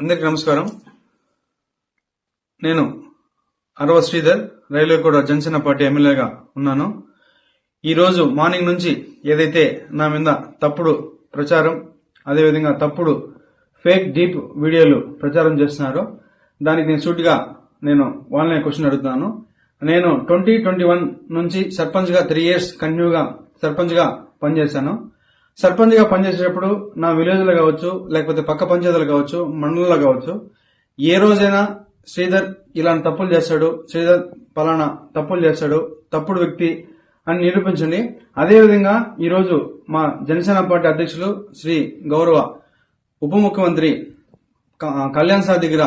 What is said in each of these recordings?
అందరికీ నమస్కారం. నేను అరవ శ్రీధర్, రైల్వేగూడ జనసేన పార్టీ ఎమ్మెల్యేగా ఉన్నాను. ఈరోజు మార్నింగ్ నుంచి ఏదైతే నా మీద తప్పుడు ప్రచారం, అదేవిధంగా తప్పుడు ఫేక్ డీప్ వీడియోలు ప్రచారం చేస్తున్నారో దానికి నేను సూటిగా వాళ్ళనే క్వశ్చన్ అడుగుతున్నాను. నేను 2021 నుంచి సర్పంచ్ గా 3 years కంటిన్యూగా సర్పంచ్ గా పనిచేశాను. సర్పంచ్ గా పనిచేసేటప్పుడు నా విలేజ్ లో కావచ్చు, లేకపోతే పక్క పంచాయతీలు కావచ్చు, మండలంలో కావచ్చు, ఏ రోజైనా శ్రీధర్ ఇలాంటి తప్పులు చేస్తాడు, శ్రీధర్ పలానా తప్పులు చేస్తాడు, తప్పుడు వ్యక్తి అని నిరూపించండి. అదేవిధంగా ఈరోజు మా జనసేన పార్టీ అధ్యక్షులు శ్రీ గౌరవ ఉప ముఖ్యమంత్రి కళ్యాణ్ సార్ దగ్గర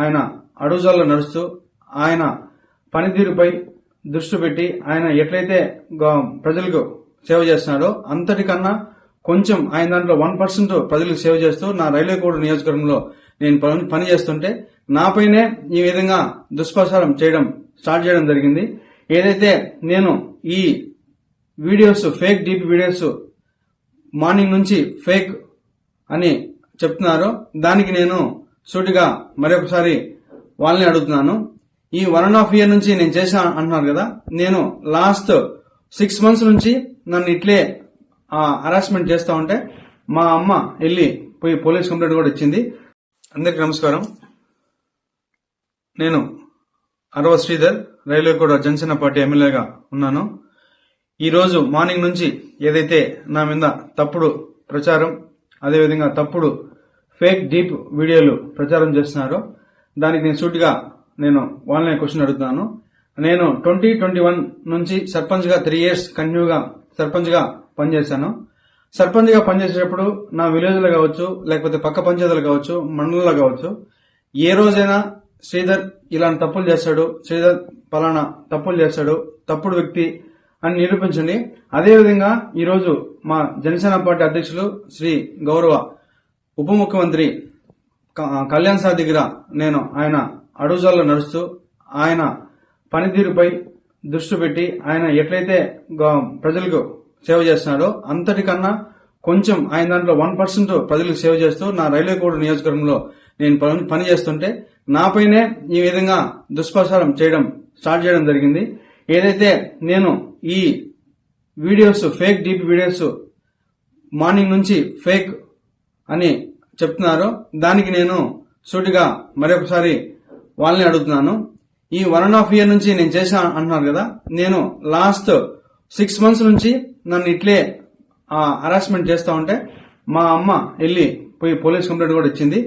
ఆయన అడుగుజాల్లో నడుస్తూ ఆయన పనితీరుపై దృష్టి పెట్టి ఆయన ఎట్లయితే ప్రజలకు సేవ చేస్తున్నాడో అంతటికన్నా కొంచెం ఆయన దాంట్లో 1% ప్రజలకు సేవ చేస్తూ నా రైల్వేగూడ నియోజకవర్గంలో నేను పని చేస్తుంటే నాపైనే ఈ విధంగా దుష్ప్రచారం స్టార్ట్ చేయడం జరిగింది. ఏదైతే నేను ఈ videos fake deep videos morning నుంచి ఫేక్ అని చెప్తున్నారో దానికి నేను సూటిగా మరొకసారి వాళ్ళని అడుగుతున్నాను. ఈ 1.5 year నుంచి నేను చేశా అంటున్నారు కదా, నేను లాస్ట్ 6 months నుంచి నన్ను ఇట్లే హరాస్మెంట్ చేస్తా ఉంటే మా అమ్మ వెళ్ళి పోయి పోలీస్ కంప్లైంట్ కూడా ఇచ్చింది. అందరికీ నమస్కారం. నేను అరవ శ్రీధర్, రైల్వేగూడ జనసేన పార్టీ ఎమ్మెల్యేగా ఉన్నాను. ఈరోజు మార్నింగ్ నుంచి ఏదైతే నా మీద తప్పుడు ప్రచారం, అదేవిధంగా తప్పుడు ఫేక్ డీప్ వీడియోలు ప్రచారం చేస్తున్నారో దానికి నేను సూటిగా వాళ్ళనే క్వశ్చన్ అడుగుతున్నాను. నేను 2021 నుంచి సర్పంచ్ గా 3 years కంటిన్యూగా సర్పంచ్ గా పనిచేశాను. సర్పంచ్ గా పనిచేసేటప్పుడు నా విలేజ్ లో కావచ్చు, లేకపోతే పక్క పంచాయతీలు కావచ్చు, మండలంలో కావచ్చు, ఏ రోజైనా శ్రీధర్ ఇలాంటి తప్పులు చేస్తాడు, శ్రీధర్ పలానా తప్పులు చేస్తాడు, తప్పుడు వ్యక్తి అని నిరూపించండి. అదేవిధంగా ఈరోజు మా జనసేన పార్టీ అధ్యక్షులు శ్రీ గౌరవ ఉప ముఖ్యమంత్రి కళ్యాణ్ సార్ దగ్గర ఆయన అడుగుజాల్లో నడుస్తూ ఆయన పనితీరుపై దృష్టి పెట్టి ఆయన ఎట్లయితే ప్రజలకు సేవ చేస్తున్నాడో అంతటికన్నా కొంచెం ఆయన దాంట్లో 1% ప్రజలకు సేవ చేస్తూ నా రైల్వేగూడ నియోజకవర్గంలో నేను పని చేస్తుంటే నాపైనే ఈ విధంగా దుష్ప్రచారం స్టార్ట్ చేయడం జరిగింది. ఏదైతే నేను ఈ videos fake deep videos morning నుంచి ఫేక్ అని చెప్తున్నారో దానికి నేను సూటిగా మరొకసారి వాళ్ళని అడుగుతున్నాను. ఈ 1.5 year నుంచి నేను చేశా అంటున్నారు కదా, నేను లాస్ట్ 6 months నుంచి నన్ను ఇట్లే హరాస్మెంట్ చేస్తా ఉంటే మా అమ్మ వెళ్ళి పోయి పోలీస్ కంప్లైంట్ కూడా ఇచ్చింది.